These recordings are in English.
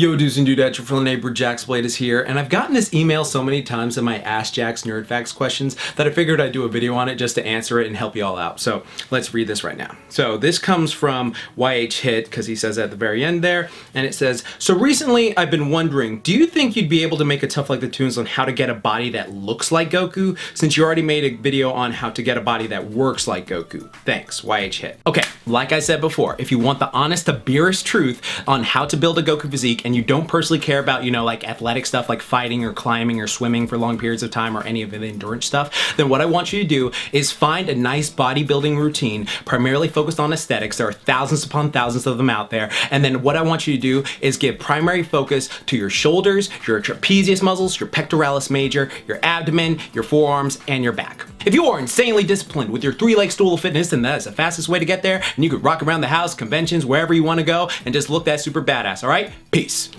Yo dudes and dudettes, your friendly neighbor Jax Blade is here, and I've gotten this email so many times in my Ask Jax Nerd Facts questions that I figured I'd do a video on it just to answer it and help you all out. So let's read this right now. So this comes from YH Hit, because he says at the very end there, and it says, so recently I've been wondering, do you think you'd be able to make a Tough Like the Toons on how to get a body that looks like Goku, since you already made a video on how to get a body that works like Goku? Thanks, YH Hit. Okay, like I said before, if you want the honest to beerest truth on how to build a Goku physique, and you don't personally care about, you know, like athletic stuff like fighting or climbing or swimming for long periods of time or any of the endurance stuff, then what I want you to do is find a nice bodybuilding routine primarily focused on aesthetics. There are thousands upon thousands of them out there. And then what I want you to do is give primary focus to your shoulders, your trapezius muscles, your pectoralis major, your abdomen, your forearms, and your back. If you are insanely disciplined with your 3-leg stool of fitness, then that is the fastest way to get there, and you could rock around the house, conventions, wherever you want to go, and just look that super badass, alright? Peace.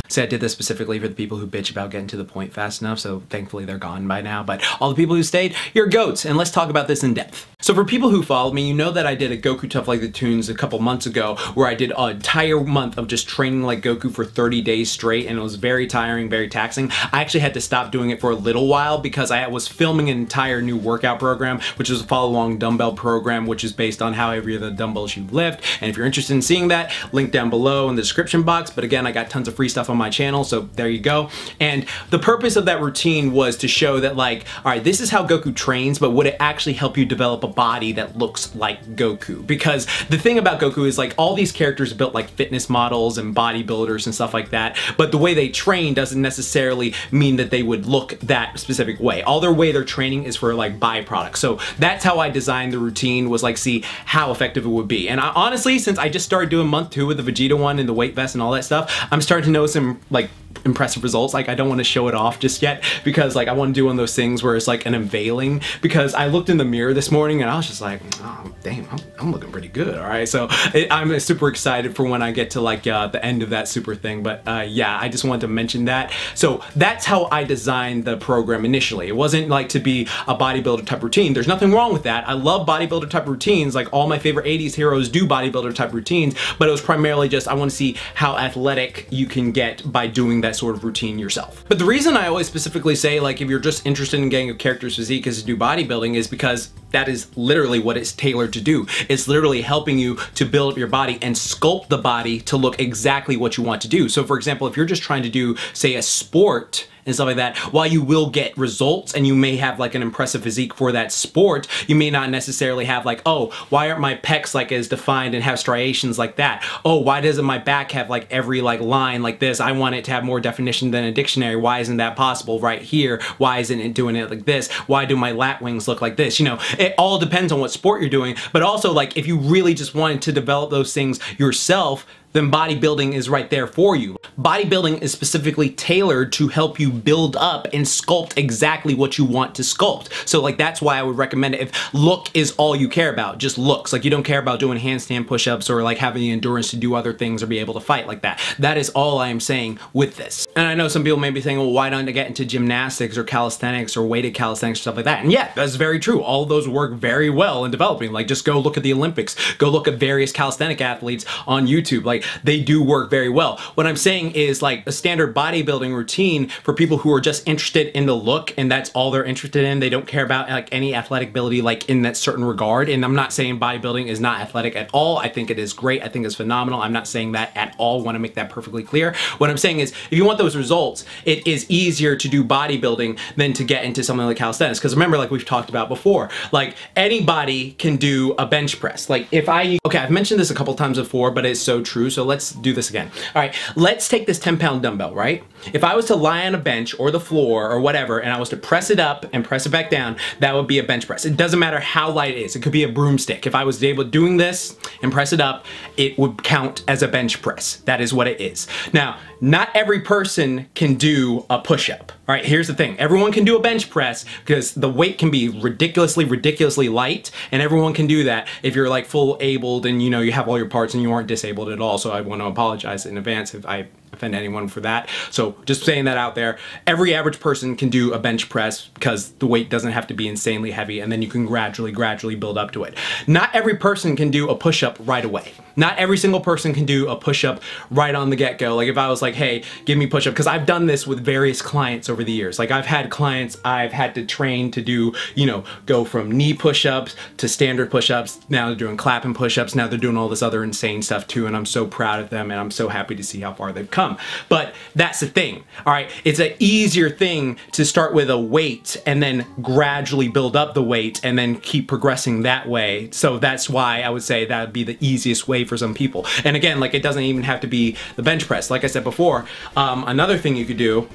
See, I did this specifically for the people who bitch about getting to the point fast enough, so thankfully they're gone by now, but all the people who stayed, you're goats, and let's talk about this in depth. So for people who followed me, you know that I did a Goku Tough Like the Toons a couple months ago, where I did an entire month of just training like Goku for 30 days straight, and it was very tiring, very taxing. I actually had to stop doing it for a little while because I was filming an entire new workout program, which is a follow-along dumbbell program, which is based on how every of the dumbbells you lift, and if you're interested in seeing that, link down below in the description box, but again, I got tons of free stuff on my channel, so there you go. And the purpose of that routine was to show that, like, all right, this is how Goku trains, but would it actually help you develop a body that looks like Goku? Because the thing about Goku is, like, all these characters built like fitness models and bodybuilders and stuff like that, but the way they train doesn't necessarily mean that they would look that specific way. All their way they're training is for like byproducts. So that's how I designed the routine, was like see how effective it would be. And I, honestly, since I just started doing month 2 with the Vegeta one and the weight vest and all that stuff, I'm starting to notice some like impressive results. Like, I don't want to show it off just yet because like I want to do one of those things where it's like an unveiling, because I looked in the mirror this morning and I was just like, oh damn, I'm looking pretty good. All right, so I'm super excited for when I get to like the end of that super thing. But yeah, I just wanted to mention that. So that's how I designed the program initially. It wasn't like to be a bodybuilder type routine. There's nothing wrong with that. I love bodybuilder type routines. Like, all my favorite 80s heroes do bodybuilder type routines, but it was primarily just I want to see how athletic you can get by doing that sort of routine yourself. But the reason I always specifically say, like, if you're just interested in getting a character's physique is to do bodybuilding, is because that is literally what it's tailored to do. It's literally helping you to build up your body and sculpt the body to look exactly what you want to do. So for example, if you're just trying to do, say, a sport and stuff like that, while you will get results and you may have like an impressive physique for that sport, you may not necessarily have like, oh, why aren't my pecs like as defined and have striations like that? Oh, why doesn't my back have like every like line like this? I want it to have more definition than a dictionary. Why isn't that possible right here? Why isn't it doing it like this? Why do my lat wings look like this? You know, it all depends on what sport you're doing, but also like if you really just wanted to develop those things yourself, then bodybuilding is right there for you. Bodybuilding is specifically tailored to help you build up and sculpt exactly what you want to sculpt. So like that's why I would recommend it if look is all you care about, just looks. Like you don't care about doing handstand push-ups or like having the endurance to do other things or be able to fight like that. That is all I am saying with this. And I know some people may be saying, well, why don't I get into gymnastics or calisthenics or weighted calisthenics or stuff like that? And yeah, that's very true. All of those work very well in developing. Like just go look at the Olympics, go look at various calisthenic athletes on YouTube. Like they do work very well. What I'm saying is like a standard bodybuilding routine for people who are just interested in the look and that's all they're interested in. They don't care about like any athletic ability like in that certain regard. And I'm not saying bodybuilding is not athletic at all. I think it is great. I think it's phenomenal. I'm not saying that at all. I want to make that perfectly clear. What I'm saying is if you want those results, it is easier to do bodybuilding than to get into something like calisthenics. Because remember, like we've talked about before, like anybody can do a bench press. Like if okay, I've mentioned this a couple times before, but it's so true. So let's do this again. All right, let's take this 10-pound dumbbell, right? If I was to lie on a bench or the floor or whatever, and I was to press it up and press it back down, that would be a bench press. It doesn't matter how light it is. It could be a broomstick. If I was able to doing this and press it up, it would count as a bench press. That is what it is. Now, not every person can do a push-up. All right, here's the thing. Everyone can do a bench press because the weight can be ridiculously light, and everyone can do that if you're like full abled and you know you have all your parts and you aren't disabled at all. So I want to apologize in advance if I offend anyone for that. So just saying that out there. Every average person can do a bench press because the weight doesn't have to be insanely heavy, and then you can gradually build up to it. Not every person can do a push-up right away. Not every single person can do a push-up right on the get-go. Like if I was like, hey, give me push-up, because I've done this with various clients over the years. Like I've had clients I've had to train to do, you know, go from knee push-ups to standard push-ups. Now they're doing clapping push-ups. Now they're doing all this other insane stuff too, and I'm so proud of them, and I'm so happy to see how far they've come. But that's the thing, all right? It's an easier thing to start with a weight and then gradually build up the weight and then keep progressing that way. So that's why I would say that would be the easiest way for some people. And again, like it doesn't even have to be the bench press. Like I said before, another thing you could do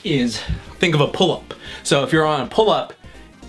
is think of a pull-up. So if you're on a pull-up,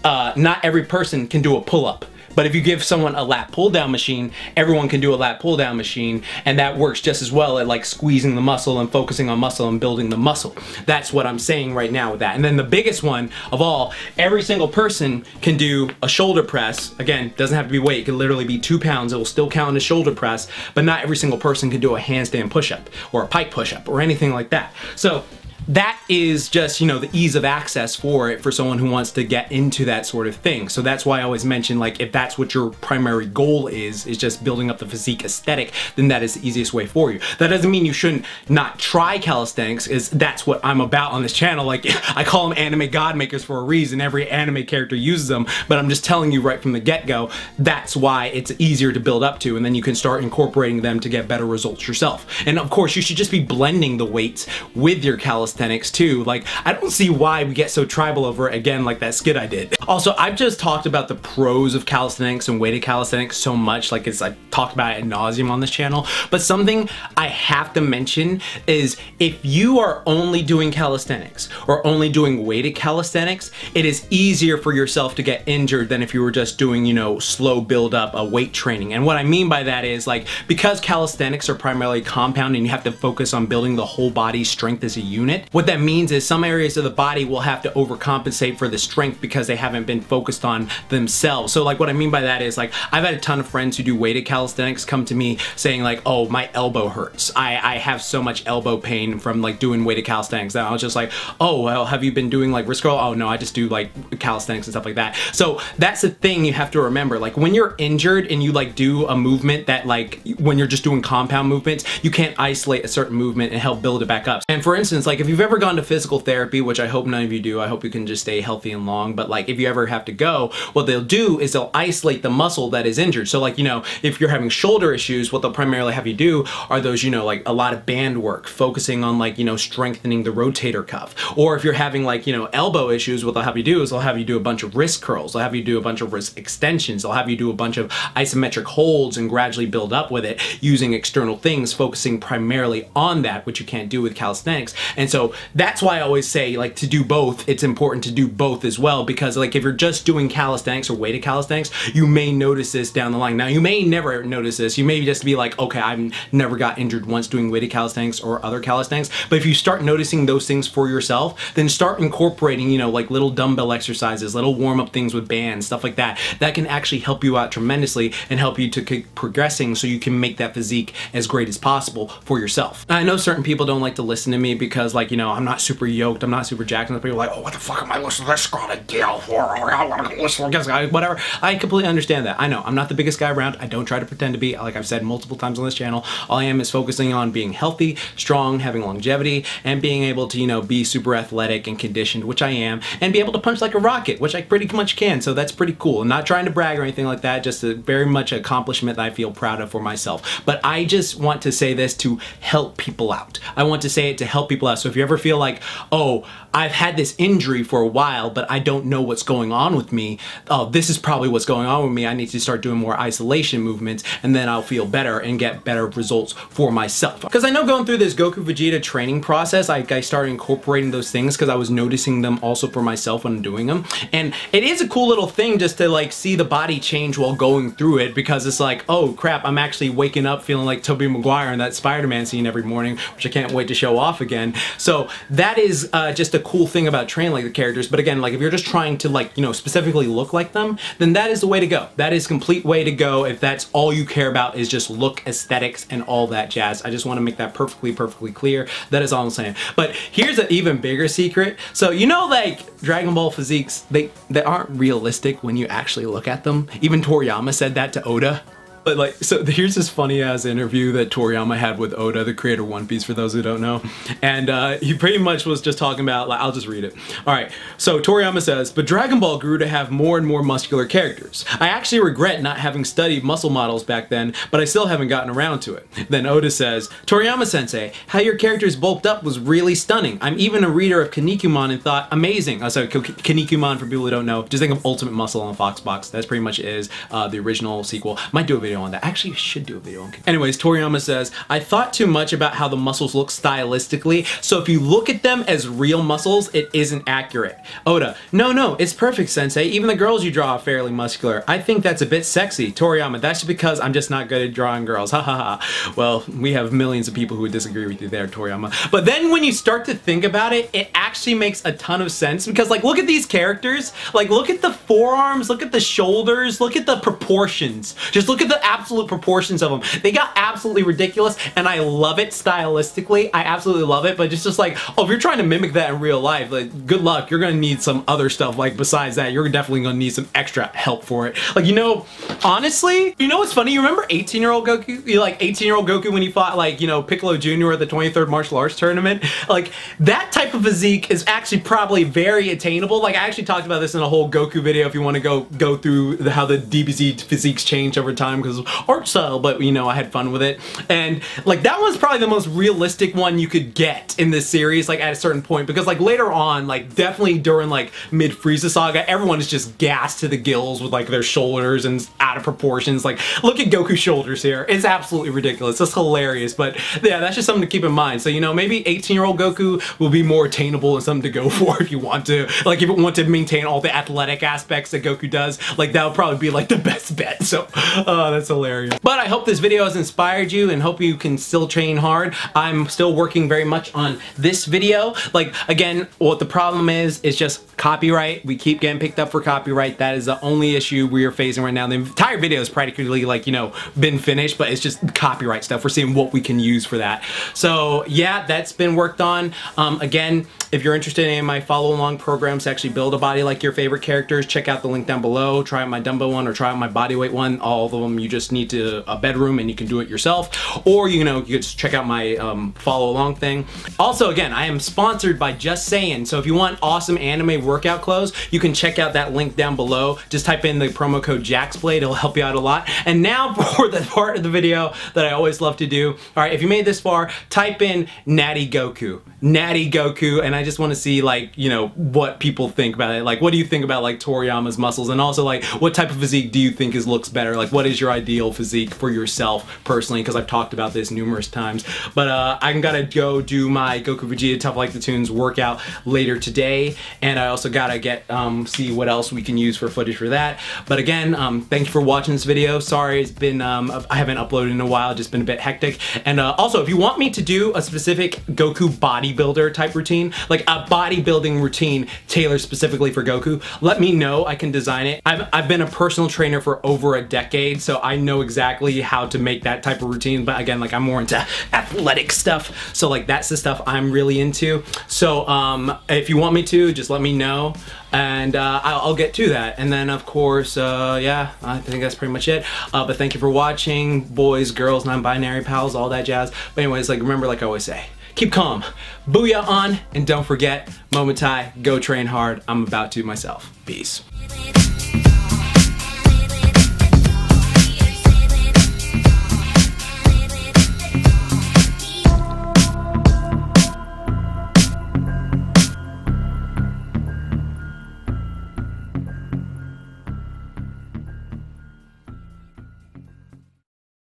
not every person can do a pull-up. But if you give someone a lat pull down machine, everyone can do a lat pull down machine, and that works just as well at like squeezing the muscle and focusing on muscle and building the muscle. That's what I'm saying right now with that. And then the biggest one of all, every single person can do a shoulder press. Again, doesn't have to be weight, it can literally be 2 pounds, it will still count as shoulder press, but not every single person can do a handstand push-up or a pike push-up or anything like that. So that is just, you know, the ease of access for it for someone who wants to get into that sort of thing. So that's why I always mention, like, if that's what your primary goal is just building up the physique aesthetic, then that is the easiest way for you. That doesn't mean you shouldn't not try calisthenics, is that's what I'm about on this channel. Like, I call them anime god makers for a reason. Every anime character uses them, but I'm just telling you right from the get-go, that's why it's easier to build up to, and then you can start incorporating them to get better results yourself. And of course, you should just be blending the weights with your calisthenics too. Like, I don't see why we get so tribal over it, again, like that skit I did. Also, I've just talked about the pros of calisthenics and weighted calisthenics so much, like I've talked about it ad nauseum on this channel, but something I have to mention is if you are only doing calisthenics or only doing weighted calisthenics, it is easier for yourself to get injured than if you were just doing, you know, slow build up a weight training. And what I mean by that is, like, because calisthenics are primarily compound and you have to focus on building the whole body strength as a unit, what that means is some areas of the body will have to overcompensate for the strength because they haven't been focused on themselves. So like what I mean by that is, like, I've had a ton of friends who do weighted calisthenics come to me saying like, oh, my elbow hurts. I have so much elbow pain from like doing weighted calisthenics. And I was just like, oh, well, have you been doing like wrist curl? Oh no, I just do like calisthenics and stuff like that. So that's the thing you have to remember. Like when you're injured and you like do a movement that, like, when you're just doing compound movements, you can't isolate a certain movement and help build it back up. And for instance, like if you've ever gone to physical therapy, which I hope none of you do, I hope you can just stay healthy and long, but like if you ever have to go, what they'll do is they'll isolate the muscle that is injured. So like, you know, if you're having shoulder issues, what they'll primarily have you do are those, you know, like a lot of band work, focusing on like, you know, strengthening the rotator cuff. Or if you're having like, you know, elbow issues, what they'll have you do is they'll have you do a bunch of wrist curls, they'll have you do a bunch of wrist extensions, they'll have you do a bunch of isometric holds and gradually build up with it using external things, focusing primarily on that, which you can't do with calisthenics. And so that's why I always say, like, to do both, it's important to do both as well, because like if you're just doing calisthenics or weighted calisthenics, you may notice this down the line. Now you may never notice this, you may just be like, okay, I've never got injured once doing weighted calisthenics or other calisthenics, but if you start noticing those things for yourself, then start incorporating, you know, like little dumbbell exercises, little warm-up things with bands, stuff like that, that can actually help you out tremendously and help you to keep progressing so you can make that physique as great as possible for yourself. Now, I know certain people don't like to listen to me because, like, you know, I'm not super yoked, I'm not super jacked, and people are like, oh, what the fuck am I listening to this Scott Gale for? I want to listen to this guy, whatever. I completely understand that. I know, I'm not the biggest guy around, I don't try to pretend to be. Like I've said multiple times on this channel, all I am is focusing on being healthy, strong, having longevity, and being able to, you know, be super athletic and conditioned, which I am, and be able to punch like a rocket, which I pretty much can, so that's pretty cool. I'm not trying to brag or anything like that, just a very much accomplishment that I feel proud of for myself. But I just want to say this to help people out. I want to say it to help people out. So if you ever feel like, oh, I've had this injury for a while, but I don't know what's going on with me. Oh, this is probably what's going on with me. I need to start doing more isolation movements, and then I'll feel better and get better results for myself. Because I know going through this Goku Vegeta training process, I started incorporating those things because I was noticing them also for myself when I'm doing them. And it is a cool little thing just to like see the body change while going through it, because it's like, oh crap, I'm actually waking up feeling like Tobey Maguire in that Spider-Man scene every morning, which I can't wait to show off again. So that is just a cool thing about training like the characters. But again, like if you're just trying to like, you know, specifically look like them, then that is the way to go. That is complete way to go if that's all you care about is just look, aesthetics, and all that jazz. I just want to make that perfectly clear. That is all I'm saying. But here's an even bigger secret. So you know, like Dragon Ball physiques, they aren't realistic when you actually look at them. Even Toriyama said that to Oda. But like, so here's this funny ass interview that Toriyama had with Oda, the creator of One Piece, for those who don't know. And he pretty much was just talking about, like, I'll just read it. All right, so Toriyama says, but Dragon Ball grew to have more and more muscular characters. I actually regret not having studied muscle models back then, but I still haven't gotten around to it. Then Oda says, Toriyama sensei, how your characters bulked up was really stunning. I'm even a reader of Kinnikuman and thought, amazing. Oh, sorry, Kinnikuman, for people who don't know, just think of Ultimate Muscle on Foxbox. That's pretty much is the original sequel. Might do a video on that. Actually, I should do a video on it. Anyways, Toriyama says, I thought too much about how the muscles look stylistically, so if you look at them as real muscles, it isn't accurate. Oda, no, it's perfect, sensei. Even the girls you draw are fairly muscular. I think that's a bit sexy. Toriyama, that's just because I'm just not good at drawing girls. Ha ha ha. Well, we have millions of people who would disagree with you there, Toriyama. But then when you start to think about it, it actually makes a ton of sense because, like, look at these characters. Like, look at the forearms, look at the shoulders, look at the proportions. Just look at the absolute proportions of them. They got absolutely ridiculous, and I love it stylistically. I absolutely love it, but it's just like, oh, if you're trying to mimic that in real life, like, good luck. You're gonna need some other stuff. Like, besides that, you're definitely gonna need some extra help for it. Like, you know, honestly, you know what's funny? You remember 18-year-old Goku? You like 18-year-old Goku when he fought, like, you know, Piccolo Jr. at the 23rd Martial Arts Tournament? Like, that type of physique is actually probably very attainable. Like, I actually talked about this in a whole Goku video if you want to go through how the DBZ physiques change over time because of art style, but you know, I had fun with it. And like, that was probably the most realistic one you could get in this series, like at a certain point, because like later on, like definitely during like mid Frieza saga, everyone is just gassed to the gills with like their shoulders and out of proportions. Like, look at Goku's shoulders here. It's absolutely ridiculous. It's hilarious. But yeah, that's just something to keep in mind. So, you know, maybe 18-year-old Goku will be more attainable and something to go for if you want to. Like, if you want to maintain all the athletic aspects that Goku does, like that would probably be like the best bet. So, that's hilarious. But I hope this video has inspired you and hope you can still train hard. I'm still working very much on this video. Like, again, what the problem is just copyright. We keep getting picked up for copyright. That is the only issue we are facing right now. The entire video is practically like, you know, been finished, but it's just copyright stuff. We're seeing what we can use for that. So yeah, that's been worked on. Again, if you're interested in my follow along programs to actually build a body like your favorite characters, check out the link down below. Try out my Dumbo one or try out my bodyweight one. All of them, you just need a bedroom and you can do it yourself. Or, you know, you can just check out my follow along thing. Also, again, I am sponsored by Just Saying. So if you want awesome anime workout clothes, you can check out that link down below. Just type in the promo code JAXBLADE. It'll help you out a lot. And now for the part of the video that I always love to do. All right, if you made it this far, type in Natty Goku. Natty Goku, and I just want to see, like, you know, what people think about it. Like, what do you think about like Toriyama's muscles, and also like what type of physique do you think looks better? Like, what is your ideal physique for yourself personally? Because I've talked about this numerous times. But I'm gonna go do my Goku Vegeta Tough Like the Tunes workout later today, and I also gotta get see what else we can use for footage for that. But again, thank you for watching this video. Sorry, it's been I haven't uploaded in a while, just been a bit hectic. And also, if you want me to do a specific Goku bodybuilder type routine, like a bodybuilding routine tailored specifically for Goku, let me know. I can design it. I've been a personal trainer for over a decade, so I know exactly how to make that type of routine. But again, like, I'm more into athletic stuff, so like that's the stuff I'm really into. So if you want me to, just let me know, and I'll get to that. And then of course, yeah, I think that's pretty much it. But thank you for watching, boys, girls, non-binary pals, all that jazz. But anyways, like, remember, like I always say, keep calm, booyah on, and don't forget, Momentai, go train hard. I'm about to myself. Peace.